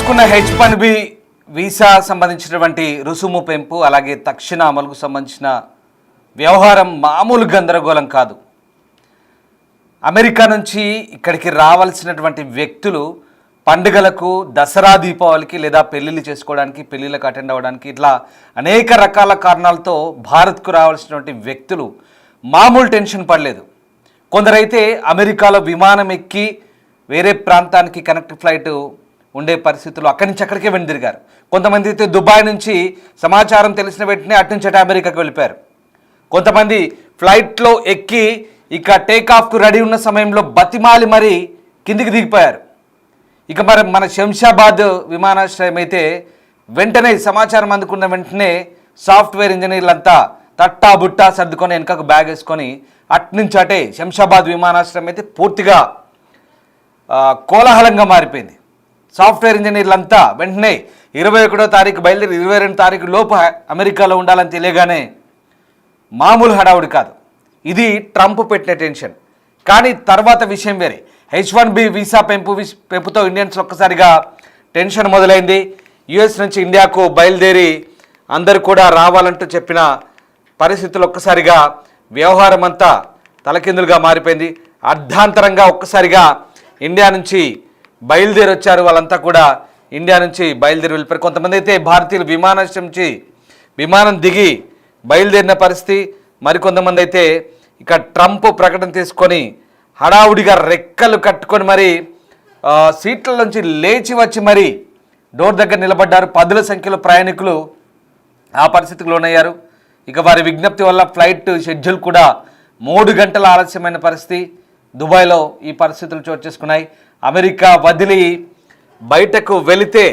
తీసుకున్న H1B visa సంబంధించినటువంటి రుసుము పెంపు అలాగే తక్షణ అమలుకు సంబంధించిన వ్యవహారం మామూలు గందరగోళం కాదు. అమెరికా నుంచి ఇక్కడికి రావాల్సినటువంటి వ్యక్తులు పండుగలకు, దసరా, దీపావళికి లేదా పెళ్లిళ్ళు చేసుకోవడానికి, పెళ్లిళ్ళకు అటెండ్ అవ్వడానికి ఇట్లా అనేక రకాల కారణాలతో భారత్కు రావాల్సినటువంటి వ్యక్తులు మామూలు టెన్షన్ పడలేదు. కొందరైతే అమెరికాలో విమానం ఎక్కి వేరే ప్రాంతానికి కనెక్ట్ ఫ్లైట్ ఉండే పరిస్థితులు అక్కడి నుంచి అక్కడికే వెనుదిరిగారు. కొంతమంది అయితే దుబాయ్ నుంచి సమాచారం తెలిసిన వెంటనే అటు నుంచి అమెరికాకు వెళ్ళిపోయారు. కొంతమంది ఫ్లైట్లో ఎక్కి ఇక టేకాఫ్కు రెడీ ఉన్న సమయంలో బతిమాలి మరీ కిందికి దిగిపోయారు. ఇక మరి మన శంషాబాద్ విమానాశ్రయం అయితే వెంటనే సమాచారం అందుకున్న వెంటనే సాఫ్ట్వేర్ ఇంజనీర్లంతా తట్టా బుట్టా సర్దుకొని వెనకకు బ్యాగ్ వేసుకొని అట్నుంచి అటే శంషాబాద్ విమానాశ్రయం అయితే పూర్తిగా కోలాహలంగా మారిపోయింది. సాఫ్ట్వేర్ ఇంజనీర్లంతా వెంటనే 21వ తారీఖు బయలుదేరి 22వ తారీఖు లోపు అమెరికాలో ఉండాలని తెలియగానే మామూలు హడావుడి కాదు. ఇది ట్రంప్ పెట్టిన టెన్షన్. కానీ తర్వాత విషయం వేరే. H1B వీసా పెంపుతో ఇండియన్స్ ఒక్కసారిగా టెన్షన్ మొదలైంది. యుఎస్ నుంచి ఇండియాకు బయలుదేరి అందరూ కూడా రావాలంటూ చెప్పిన పరిస్థితులు ఒక్కసారిగా వ్యవహారం అంతా తలకిందులుగా మారిపోయింది. అర్ధాంతరంగా ఒక్కసారిగా ఇండియా నుంచి బయలుదేరి వచ్చారు. వాళ్ళంతా కూడా ఇండియా నుంచి బయలుదేరి వెళ్ళిపోయారు. కొంతమంది అయితే భారతీయులు విమానాశ్రయం నుంచి విమానం దిగి బయలుదేరిన పరిస్థితి. మరికొంతమంది అయితే ఇక ట్రంప్ ప్రకటన తీసుకొని హడావుడిగా రెక్కలు కట్టుకొని మరి సీట్ల నుంచి లేచి వచ్చి మరి డోర్ దగ్గర నిలబడ్డారు. పదుల సంఖ్యలో ప్రయాణికులు ఆ పరిస్థితికి లోనయ్యారు. ఇక వారి విజ్ఞప్తి వల్ల ఫ్లైట్ షెడ్యూల్ కూడా 3 గంటల ఆలస్యమైన పరిస్థితి. దుబాయ్లో ఈ పరిస్థితులు చోటు చేసుకున్నాయి. అమెరికా వదిలి బయటకు వెళితే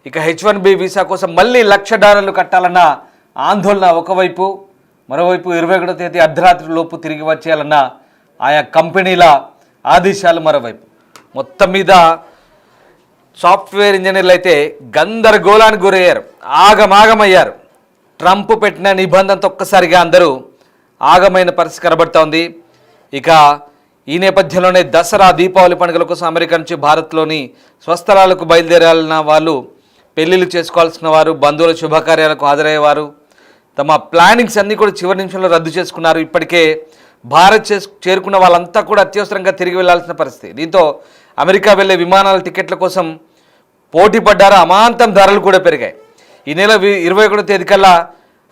ఇక H1B వీసా కోసం మళ్ళీ $1,00,000 కట్టాలన్న ఆందోళన ఒకవైపు, మరోవైపు 21వ తేదీ అర్ధరాత్రి లోపు తిరిగి వచ్చేయాలన్న ఆయా కంపెనీల ఆదేశాలు మరోవైపు. మొత్తం మీద సాఫ్ట్వేర్ ఇంజనీర్లు అయితే గందరగోళానికి గురయ్యారు, ఆగమాగమయ్యారు. ట్రంప్ పెట్టిన నిబంధనతో ఒక్కసారిగా అందరూ ఆగమైన పరిస్థితి కనబడుతోంది. ఇక ఈ నేపథ్యంలోనే దసరా, దీపావళి పండుగల కోసం అమెరికా నుంచి భారత్లోని స్వస్థలాలకు బయలుదేరాలన్న వాళ్ళు, పెళ్లిళ్ళు చేసుకోవాల్సిన వారు, బంధువుల శుభకార్యాలకు హాజరయ్యేవారు తమ ప్లానింగ్స్ అన్నీ కూడా చివరి నిమిషంలో రద్దు చేసుకున్నారు. ఇప్పటికే భారత్ చేరుకున్న వాళ్ళంతా కూడా అత్యవసరంగా తిరిగి వెళ్లాల్సిన పరిస్థితి. దీంతో అమెరికా వెళ్లే విమానాల టికెట్ల కోసం పోటీ పడ్డారు. అమాంతం ధరలు కూడా పెరిగాయి. ఈ నెల 21వ తేదీ కల్లా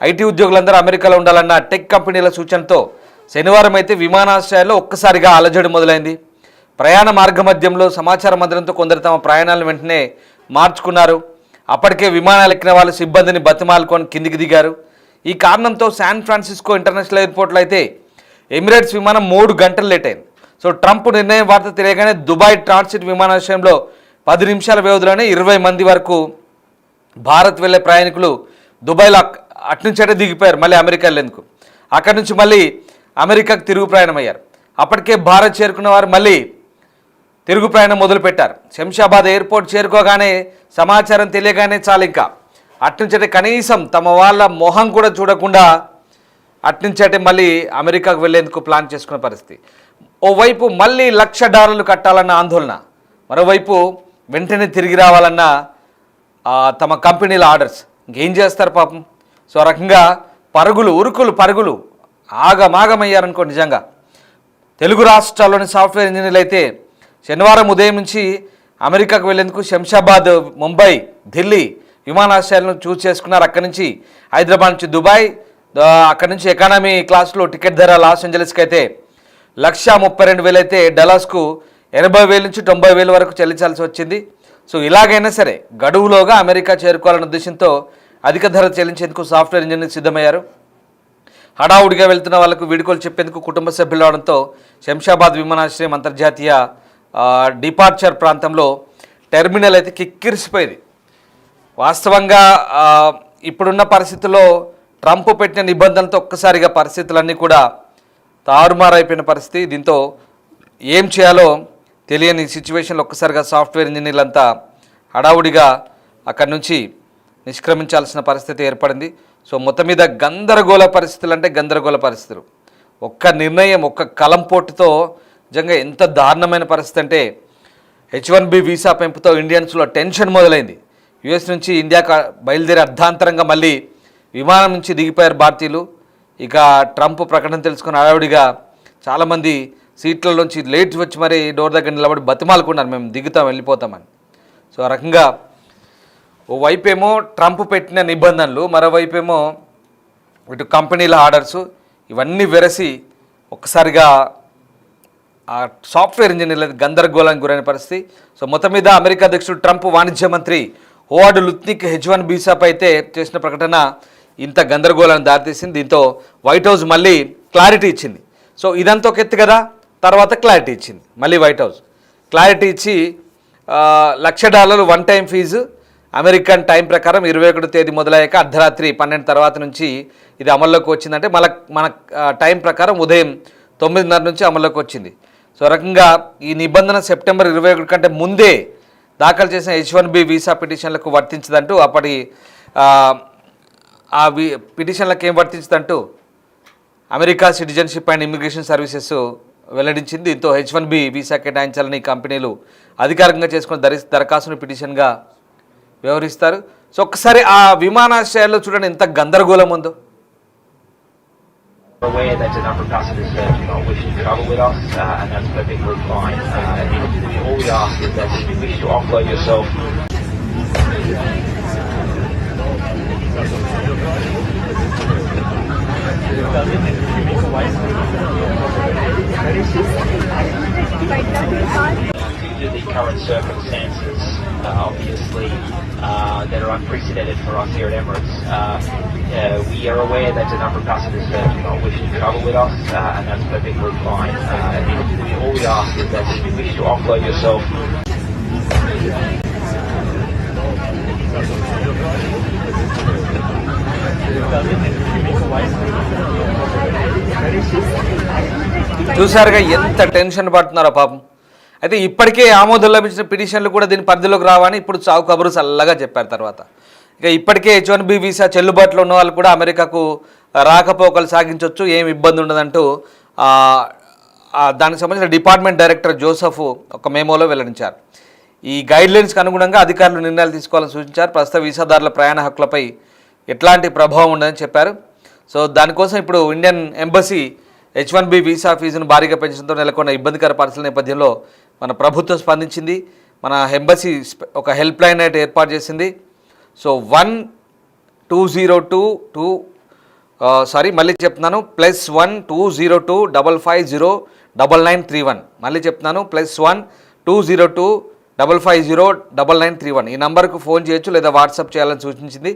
ఐటీ ఉద్యోగులందరూ అమెరికాలో ఉండాలన్న టెక్ కంపెనీల సూచనతో శనివారం అయితే విమానాశ్రయాల్లో ఒక్కసారిగా అలజడి మొదలైంది. ప్రయాణ మార్గ మధ్యంలో సమాచారం అందడంతో కొందరు తమ ప్రయాణాలను వెంటనే మార్చుకున్నారు. అప్పటికే విమానాలు ఎక్కిన వాళ్ళు సిబ్బందిని బతిమాలుకొని కిందికి దిగారు. ఈ కారణంతో శాన్ ఫ్రాన్సిస్కో ఇంటర్నేషనల్ ఎయిర్పోర్ట్లో అయితే ఎమిరేట్స్ విమానం 3 గంటలు లేట్ అయింది. సో ట్రంప్ నిర్ణయం వార్త తెలియగానే దుబాయ్ ట్రాన్సిట్ విమానాశ్రయంలో 10 నిమిషాల వ్యవధిలోనే 20 మంది వరకు భారత్ వెళ్లే ప్రయాణికులు దుబాయ్లో అట్నుంచటే దిగిపోయారు మళ్ళీ అమెరికా వెళ్ళేందుకు. అక్కడి నుంచి మళ్ళీ అమెరికాకు తిరుగు ప్రయాణం అయ్యారు. అప్పటికే భారత్ చేరుకున్న వారు మళ్ళీ తిరుగు ప్రయాణం మొదలుపెట్టారు. శంషాబాద్ ఎయిర్పోర్ట్ చేరుకోగానే సమాచారం తెలియగానే చాలు ఇంకా అట్నుంచటే కనీసం తమ వాళ్ళ మొహం కూడా చూడకుండా అట్నుంచటే మళ్ళీ అమెరికాకు వెళ్లేందుకు ప్లాన్ చేసుకున్న పరిస్థితి. ఓవైపు మళ్ళీ $1,00,000 కట్టాలన్న ఆందోళన, మరోవైపు వెంటనే తిరిగి రావాలన్న తమ కంపెనీల ఆర్డర్స్. ఇంకేం చేస్తారు పాపం. సో ఆ రకంగా పరుగులు ఆగమాగమయ్యారనుకో. నిజంగా తెలుగు రాష్ట్రాల్లోని సాఫ్ట్వేర్ ఇంజనీర్లు అయితే శనివారం ఉదయం నుంచి అమెరికాకు వెళ్లేందుకు శంషాబాద్, ముంబై, ఢిల్లీ విమానాశ్రయాలను చూస్ చేసుకున్నారు. అక్కడి నుంచి హైదరాబాద్ నుంచి దుబాయ్, అక్కడి నుంచి ఎకానమీ క్లాస్లో టికెట్ ధర లాస్ ఏంజలస్కి అయితే 1,32,000 అయితే డలాస్కు 80,000 నుంచి 90,000 వరకు చెల్లించాల్సి వచ్చింది. సో ఇలాగైనా సరే గడువులోగా అమెరికా చేరుకోవాలన్న ఉద్దేశంతో అధిక ధర చెల్లించేందుకు సాఫ్ట్వేర్ ఇంజనీర్లు సిద్ధమయ్యారు. హడావుడిగా వెళ్తున్న వాళ్ళకు వీడుకోలు చెప్పేందుకు కుటుంబ సభ్యులు రావడంతో శంషాబాద్ విమానాశ్రయం అంతర్జాతీయ డిపార్చర్ ప్రాంతంలో టెర్మినల్ అయితే కిక్కిరిసిపోయింది. వాస్తవంగా ఇప్పుడున్న పరిస్థితుల్లో ట్రంప్ పెట్టిన నిబంధనలతో ఒక్కసారిగా పరిస్థితులన్నీ కూడా తారుమారైపోయిన పరిస్థితి. దీంతో ఏం చేయాలో తెలియని సిచ్యువేషన్లో ఒక్కసారిగా సాఫ్ట్వేర్ ఇంజనీర్లంతా హడావుడిగా అక్కడి నుంచి నిష్క్రమించాల్సిన పరిస్థితి ఏర్పడింది. సో మొత్తం మీద గందరగోళ పరిస్థితులు అంటే గందరగోళ పరిస్థితులు. ఒక్క నిర్ణయం, ఒక్క కలంపోటుతో నిజంగా ఎంత దారుణమైన పరిస్థితి అంటే H1B వీసా పెంపుతో ఇండియన్స్లో టెన్షన్ మొదలైంది. యుఎస్ నుంచి ఇండియాకు బయలుదేరి అర్ధాంతరంగా మళ్ళీ విమానం నుంచి దిగిపోయారు భారతీయులు. ఇక ట్రంప్ ప్రకటన తెలుసుకుని హడావుడిగా చాలామంది సీట్లలోంచి లేట్ వచ్చి మరీ డోర్ దగ్గర నిలబడి బతిమాలుకున్నారు, మేము దిగుతాం వెళ్ళిపోతామని. సో ఆ రకంగా ఓవైపేమో ట్రంప్ పెట్టిన నిబంధనలు, మరోవైపేమో ఇటు కంపెనీల ఆర్డర్సు, ఇవన్నీ వెరసి ఒక్కసారిగా ఆ సాఫ్ట్వేర్ ఇంజనీర్ల గందరగోళానికి గురైన పరిస్థితి. సో మొత్తం మీద అమెరికా అధ్యక్షుడు ట్రంప్ వాణిజ్య మంత్రి హోవార్డ్ లుత్నిక్ H1 వీసాపై అయితే చేసిన ప్రకటన ఇంత గందరగోళాన్ని దారితీసింది. దీంతో వైట్ హౌస్ మళ్ళీ క్లారిటీ ఇచ్చింది. సో ఇదంతా ఒక ఎత్తు కదా, తర్వాత క్లారిటీ ఇచ్చింది. మళ్ళీ వైట్ హౌస్ క్లారిటీ ఇచ్చి $1,00,000 one time fees American time ప్రకారం 21 తేదీ మొదలయ్యాక అర్ధరాత్రి 12 తర్వాత నుంచి ఇది అమల్లోకి వచ్చిందంటే మన టైం ప్రకారం ఉదయం 9:30 నుంచి అమల్లోకి వచ్చింది. సో రకంగా ఈ నిబంధన సెప్టెంబర్ 21 కంటే ముందే దాఖలు చేసిన H1B వీసా పిటిషన్లకు వర్తించదంటూ అప్పటి ఆ పిటిషన్లకు ఏం వర్తించదంటూ America citizenship and immigration services వెల్లడించింది. దీంతో H1B వీసా కేటాయించాలని కంపెనీలు అధికారికంగా చేసుకున్న దరఖాస్తును పిటిషన్గా వ్యవహరిస్తారు. సో ఒక్కసారి ఆ విమానాశ్రయాల్లో చూడండి ఎంత గందరగోళం ఉందో. Aware that a number of passengers do not wish to travel with us, and that's perfectly fine. All we ask is that if you wish to offload yourself, due to the current circumstances, obviously that are unprecedented for us here at Emirates. We are aware that a number of passengers do not wish to travel with us, and that's perfectly fine. All we ask is that if you wish to offload yourself, చూసారుగా ఎంత tension పడుతున్నారో పాపం. అయితే ఇప్పటికే ఆమోదం లభించిన పిటిషన్లు కూడా దీని పరిధిలోకి రావని ఇప్పుడు చావు కబురు చల్లగా చెప్పారు. తర్వాత ఇక ఇప్పటికే H1B వీసా చెల్లుబాటులో ఉన్న వాళ్ళు కూడా అమెరికాకు రాకపోకలు సాగించవచ్చు, ఏమి ఇబ్బంది ఉండదంటూ దానికి సంబంధించిన డిపార్ట్మెంట్ డైరెక్టర్ జోసెఫ్ ఒక మెమోలో వెల్లడించారు. ఈ గైడ్లైన్స్కి అనుగుణంగా అధికారులు నిర్ణయాలు తీసుకోవాలని సూచించారు. ప్రస్తుత వీసాదారుల ప్రయాణ హక్కులపై ఎట్లాంటి ప్రభావం ఉండదని చెప్పారు. సో దానికోసం ఇప్పుడు ఇండియన్ ఎంబసీ H1B వీసా ఫీజును భారీగా పెంచడంతో నెలకొన్న ఇబ్బందికర పరిస్థితుల నేపథ్యంలో మన ప్రభుత్వం స్పందించింది. మన ఎంబసీ ఒక హెల్ప్ లైన్ అయితే ఏర్పాటు చేసింది. సో 1-202-2 మళ్ళీ చెప్తున్నాను +1-202-550-9931 మళ్ళీ చెప్తున్నాను +1-202-550-9931 ఈ నంబర్కు ఫోన్ చేయొచ్చు లేదా వాట్సాప్ చేయాలని సూచించింది.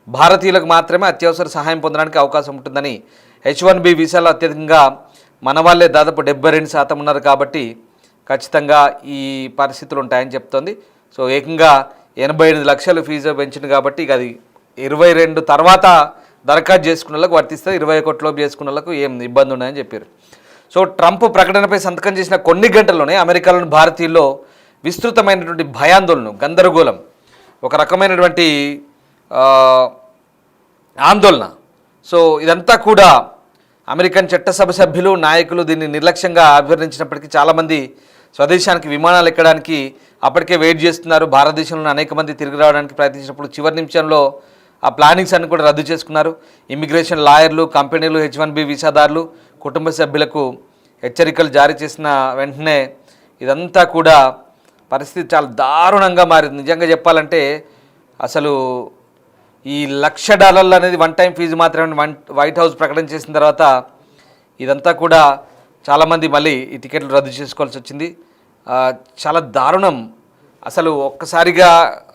భారతీయులకు మాత్రమే అత్యవసర సహాయం పొందడానికి అవకాశం ఉంటుందని, H1B వీసాలో అత్యధికంగా మన వాళ్ళే దాదాపు 72% ఉన్నారు కాబట్టి ఖచ్చితంగా ఈ పరిస్థితులు ఉంటాయని చెప్తోంది. సో ఏకంగా 88 లక్షలు ఫీజు పెంచింది కాబట్టి ఇక అది 22 తర్వాత దరఖాస్తు చేసుకున్న వాళ్ళకు వర్తిస్తుంది, 21 లోపు చేసుకున్న వాళ్ళకు ఏం ఇబ్బంది ఉండదని చెప్పారు. సో ట్రంప్ ప్రకటనపై సంతకం చేసిన కొన్ని గంటల్లోనే అమెరికాలోని భారతీయుల్లో విస్తృతమైనటువంటి భయాందోళన, గందరగోళం, ఒక రకమైనటువంటి ఆందోళన. సో ఇదంతా కూడా అమెరికన్ చట్టసభ సభ్యులు, నాయకులు దీన్ని నిర్లక్ష్యంగా అభివర్ణించినప్పటికీ చాలామంది స్వదేశానికి విమానాలు ఎక్కడానికి అప్పటికే వెయిట్ చేస్తున్నారు. భారతదేశంలో అనేక మంది తిరిగి రావడానికి ప్రయత్నించినప్పుడు చివరి నిమిషంలో ఆ ప్లానింగ్స్ అన్ని కూడా రద్దు చేసుకున్నారు. ఇమిగ్రేషన్ లాయర్లు, కంపెనీలు, H1B వీసాదారులు, కుటుంబ సభ్యులకు హెచ్చరికలు జారీ చేసిన వెంటనే ఇదంతా కూడా పరిస్థితి చాలా దారుణంగా మారింది. నిజంగా చెప్పాలంటే అసలు ఈ $1,00,000 అనేది వన్ టైం ఫీజు మాత్రమే వైట్ హౌస్ ప్రకటన చేసిన తర్వాత ఇదంతా కూడా చాలామంది మళ్ళీ ఈ టికెట్లు రద్దు చేసుకోవాల్సి వచ్చింది. చాలా దారుణం. అసలు ఒక్కసారిగా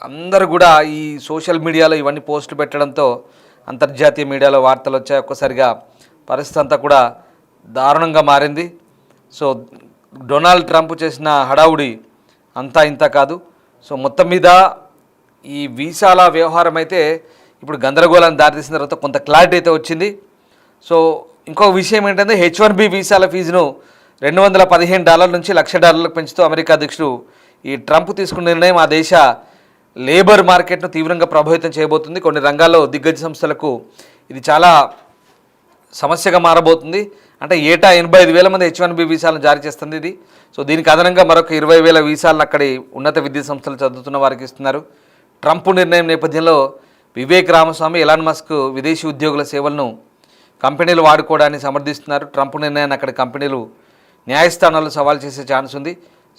అందరూ కూడా ఈ సోషల్ మీడియాలో ఇవన్నీ పోస్టులు పెట్టడంతో అంతర్జాతీయ మీడియాలో వార్తలు వచ్చాయి. ఒక్కసారిగా పరిస్థితి అంతా కూడా దారుణంగా మారింది. సో డొనాల్డ్ ట్రంప్ చేసిన హడావుడి అంతా ఇంత కాదు. సో మొత్తం మీద ఈ వీసాల వ్యవహారం అయితే ఇప్పుడు గందరగోళాన్ని దారితీసిన తర్వాత కొంత క్లారిటీ అయితే వచ్చింది. సో ఇంకొక విషయం ఏంటంటే H1B వీసాల ఫీజును $215 నుంచి $1,00,000 పెంచుతూ అమెరికా అధ్యక్షుడు ఈ ట్రంప్ తీసుకున్న నిర్ణయం ఆ దేశ లేబర్ మార్కెట్ను తీవ్రంగా ప్రభావితం చేయబోతుంది. కొన్ని రంగాల్లో దిగ్గజ సంస్థలకు ఇది చాలా సమస్యగా మారబోతుంది. అంటే ఏటా 85,000 మంది H1B వీసాలను జారీ చేస్తుంది ఇది. సో దీనికి అదనంగా మరొక 20,000 వీసాలను అక్కడి ఉన్నత విద్యా సంస్థలు చదువుతున్న వారికి ఇస్తున్నారు. ట్రంప్ నిర్ణయం నేపథ్యంలో వివేక్ రామస్వామి, ఎలాన్ మస్క్ విదేశీ ఉద్యోగుల సేవలను కంపెనీలు వాడుకోవడాన్ని సమర్థిస్తున్నారు. ట్రంప్ నిర్ణయాన్ని అక్కడ కంపెనీలు న్యాయస్థానాల్లో సవాల్ చేసే ఛాన్స్ ఉంది.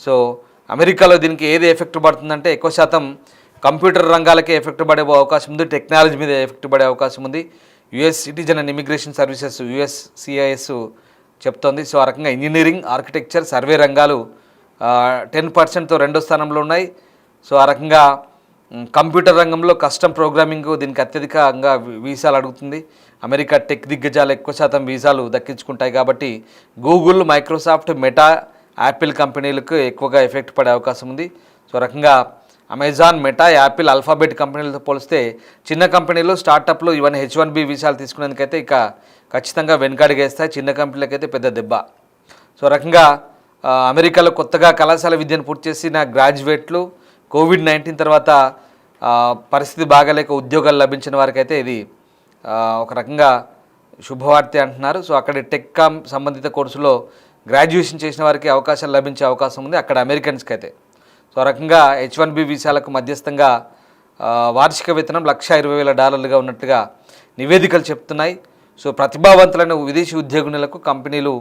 సో అమెరికాలో దీనికి ఏది ఎఫెక్ట్ పడుతుందంటే ఎక్కువ శాతం కంప్యూటర్ రంగాలకే ఎఫెక్ట్ పడే అవకాశం ఉంది, టెక్నాలజీ మీద ఎఫెక్ట్ పడే అవకాశం ఉంది. US citizen and immigration services USCIS చెప్తోంది. సో ఆ రకంగా ఇంజనీరింగ్, ఆర్కిటెక్చర్, సర్వే రంగాలు 10%తో రెండో స్థానంలో ఉన్నాయి. సో ఆ రకంగా కంప్యూటర్ రంగంలో కస్టమ్ ప్రోగ్రామింగ్ దీనికి అత్యధికంగా వీసాలు అడుగుతుంది. అమెరికా టెక్ దిగ్గజాలు ఎక్కువ శాతం వీసాలు దక్కించుకుంటాయి కాబట్టి గూగుల్, మైక్రోసాఫ్ట్, మెటా, యాపిల్ కంపెనీలకు ఎక్కువగా ఎఫెక్ట్ పడే అవకాశం ఉంది. సో రకంగా అమెజాన్, మెటా, యాపిల్, ఆల్ఫాబెట్ కంపెనీలతో పోలిస్తే చిన్న కంపెనీలు, స్టార్టప్లు ఇవన్నీ H1B వీసాలు తీసుకునేందుకైతే ఇక ఖచ్చితంగా వెనుకడుగేస్తాయి. చిన్న కంపెనీలకైతే పెద్ద దెబ్బ. సో రకంగా అమెరికాలో కొత్తగా కళాశాల విద్యను పూర్తి చేసిన గ్రాడ్యుయేట్లు COVID-19 తర్వాత పరిస్థితి బాగాలేక ఉద్యోగాలు లభించిన వారికైతే ఇది ఒక రకంగా శుభవార్త అంటున్నారు. సో అక్కడ టెక్కామ్ సంబంధిత కోర్సులో గ్రాడ్యుయేషన్ చేసిన వారికి అవకాశాలు లభించే అవకాశం ఉంది అక్కడ అమెరికన్స్కి అయితే. సో ఆ రకంగా H1B వీసాలకు మధ్యస్థంగా వార్షిక వేతనం $120,000 ఉన్నట్టుగా నివేదికలు చెప్తున్నాయి. సో ప్రతిభావంతులైన విదేశీ ఉద్యోగులకు కంపెనీలు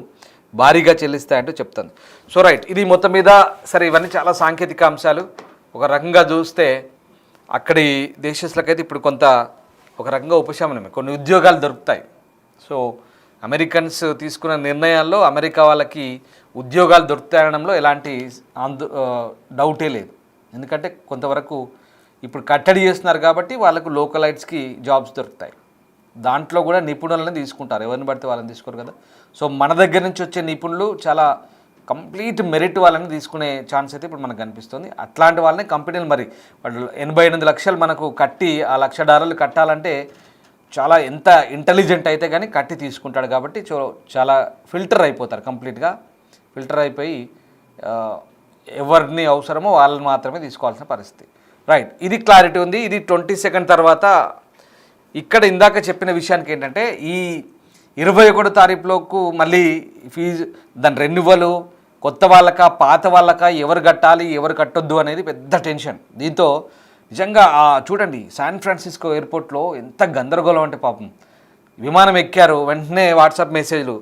భారీగా చెల్లిస్తాయంటూ చెప్తుంది. సో రైట్, ఇది మొత్తం మీద సరే ఇవన్నీ చాలా సాంకేతిక అంశాలు. ఒక రకంగా చూస్తే అక్కడి దేశస్తులకైతే ఇప్పుడు కొంత ఒక రకంగా ఉపశమనమే, కొన్ని ఉద్యోగాలు దొరుకుతాయి. సో అమెరికన్స్ తీసుకున్న నిర్ణయాల్లో అమెరికా వాళ్ళకి ఉద్యోగాలు దొరుకుతాయనడంలో ఎలాంటి డౌటే లేదు. ఎందుకంటే కొంతవరకు ఇప్పుడు కట్టడి చేస్తున్నారు కాబట్టి వాళ్ళకు లోకలైట్స్కి జాబ్స్ దొరుకుతాయి. దాంట్లో కూడా నిపుణులను తీసుకుంటారు, ఎవరిని పడితే వాళ్ళని తీసుకోరు కదా. సో మన దగ్గర నుంచి వచ్చే నిపుణులు చాలా కంప్లీట్ మెరిట్ వాళ్ళని తీసుకునే ఛాన్స్ అయితే ఇప్పుడు మనకు కనిపిస్తుంది. అట్లాంటి వాళ్ళని కంపెనీలు మరి వాళ్ళు 88 లక్షలు మనకు కట్టి ఆ $1,00,000 కట్టాలంటే చాలా ఎంత ఇంటెలిజెంట్ అయితే కానీ కట్టి తీసుకుంటాడు కాబట్టి చాలా ఫిల్టర్ అయిపోతారు, కంప్లీట్గా ఫిల్టర్ అయిపోయి ఎవరిని అవసరమో వాళ్ళని మాత్రమే తీసుకోవాల్సిన పరిస్థితి. రైట్, ఇది క్లారిటీ ఉంది. ఇది 22 తర్వాత ఇక్కడ ఇందాక చెప్పిన విషయానికి ఏంటంటే ఈ 21 తారీఖులోకి మళ్ళీ ఫీజు దాని రెన్యువల్, కొత్త వాళ్ళకా పాత వాళ్ళకా ఎవరు కట్టాలి ఎవరు కట్టొద్దు అనేది పెద్ద టెన్షన్. దీంతో నిజంగా చూడండి శాన్ ఫ్రాన్సిస్కో ఎయిర్పోర్ట్లో ఎంత గందరగోళం అంటే పాపం విమానం ఎక్కారు వెంటనే వాట్సాప్ మెసేజ్లు,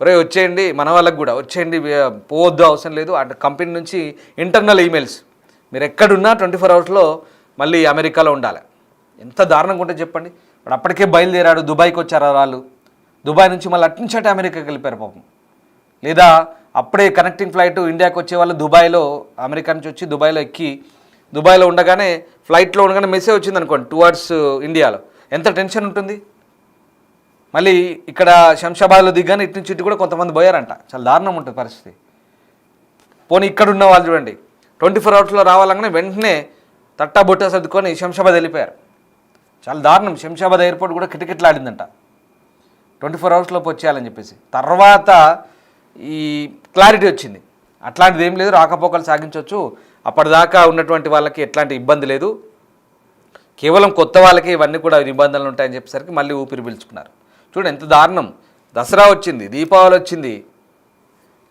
ఒరే వచ్చేయండి, మన వాళ్ళకి కూడా వచ్చేయండి, పోవద్దు అవసరం లేదు. అటు కంపెనీ నుంచి ఇంటర్నల్ ఈమెయిల్స్, మీరు ఎక్కడున్నా 24 అవర్స్లో మళ్ళీ అమెరికాలో ఉండాలి. ఎంత దారుణంగా ఉంటే చెప్పండి. వాడు అప్పటికే బయలుదేరాడు, దుబాయ్కి వచ్చారు వాళ్ళు, దుబాయ్ నుంచి మళ్ళీ అట్నుంచటే అమెరికాకి వెళ్ళిపోయారు పాపం. లేదా అప్పుడే కనెక్టింగ్ ఫ్లైట్ ఇండియాకి వచ్చే వాళ్ళు దుబాయ్లో, అమెరికా నుంచి వచ్చి దుబాయ్లో ఎక్కి దుబాయ్లో ఉండగానే ఫ్లైట్లో ఉండగానే మెసేజ్ వచ్చింది అనుకోండి టువర్డ్స్ ఇండియాలో, ఎంత టెన్షన్ ఉంటుంది. మళ్ళీ ఇక్కడ శంషాబాద్లో దిగ్గానే ఇటు నుంచి ఇటు కూడా కొంతమంది పోయారంట. చాలా దారుణం ఉంటుంది పరిస్థితి. పోనీ ఇక్కడ ఉన్న వాళ్ళు చూడండి 24 అవర్స్లో రావాలనే వెంటనే తట్టా బొట్టా సర్దుకొని శంషాబాద్ వెళ్ళిపోయారు. చాలా దారుణం. శంషాబాద్ ఎయిర్పోర్ట్ కూడా కిటకిటలాడిందంట 24 అవర్స్లోపు వచ్చేయాలని చెప్పేసి. తర్వాత ఈ క్లారిటీ వచ్చింది, అట్లాంటిది ఏం లేదు, రాకపోకలు సాగించవచ్చు, అప్పటిదాకా ఉన్నటువంటి వాళ్ళకి ఎట్లాంటి ఇబ్బంది లేదు, కేవలం కొత్త వాళ్ళకి ఇవన్నీ కూడా నిబంధనలు ఉంటాయని చెప్పేసరికి మళ్ళీ ఊపిరి పీల్చుకున్నారు. చూడండి ఎంత దారుణం. దసరా వచ్చింది, దీపావళి వచ్చింది,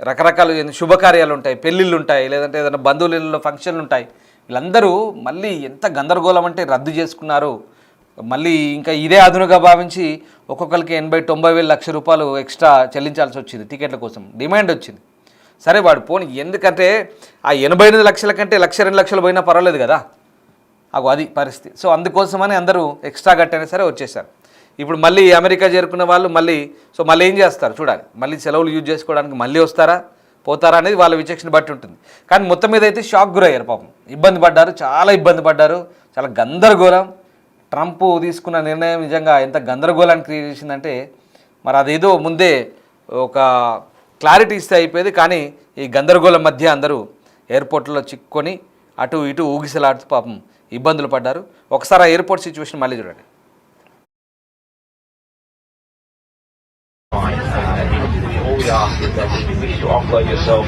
రకరకాల శుభకార్యాలు ఉంటాయి, పెళ్ళిళ్ళు ఉంటాయి, లేదంటే ఏదైనా బంధువులలో ఫంక్షన్లు ఉంటాయి. వీళ్ళందరూ మళ్ళీ ఎంత గందరగోళం అంటే రద్దు చేసుకున్నారు. మళ్ళీ ఇంకా ఇదే అదునుగా భావించి ఒక్కొక్కరికి 80-90 వేల లక్ష రూపాయలు ఎక్స్ట్రా చెల్లించాల్సి వచ్చింది టికెట్ల కోసం, డిమాండ్ వచ్చింది. సరే వాడు పోనీ, ఎందుకంటే ఆ 88 లక్షల కంటే 1-2 లక్షలు పోయినా పర్వాలేదు కదా, అది పరిస్థితి. సో అందుకోసమని అందరూ ఎక్స్ట్రా కట్టైనా సరే వచ్చేసారు. ఇప్పుడు మళ్ళీ అమెరికా చేరుకున్న వాళ్ళు మళ్ళీ ఏం చేస్తారు చూడాలి. మళ్ళీ సెలవులు యూజ్ చేసుకోవడానికి మళ్ళీ వస్తారా పోతారా అనేది వాళ్ళ విచక్షణ బట్టి ఉంటుంది. కానీ మొత్తం మీద అయితే షాక్ గురయ్యారు పాపం, ఇబ్బంది పడ్డారు, చాలా ఇబ్బంది పడ్డారు, చాలా గందరగోళం. ట్రంప్ తీసుకున్న నిర్ణయం నిజంగా ఎంత గందరగోళాన్ని క్రియేట్ చేసిందంటే మరి అదేదో ముందే ఒక క్లారిటీ ఇస్తే అయిపోయేది. కానీ ఈ గందరగోళం మధ్య అందరూ ఎయిర్పోర్ట్లో చిక్కుకొని అటు ఇటు ఊగిసలాడుతూ పాపం ఇబ్బందులు పడ్డారు. ఒకసారి ఆ ఎయిర్పోర్ట్ సిచ్యువేషన్ మళ్ళీ చూడండి. All we ask is that if you wish to offload yourself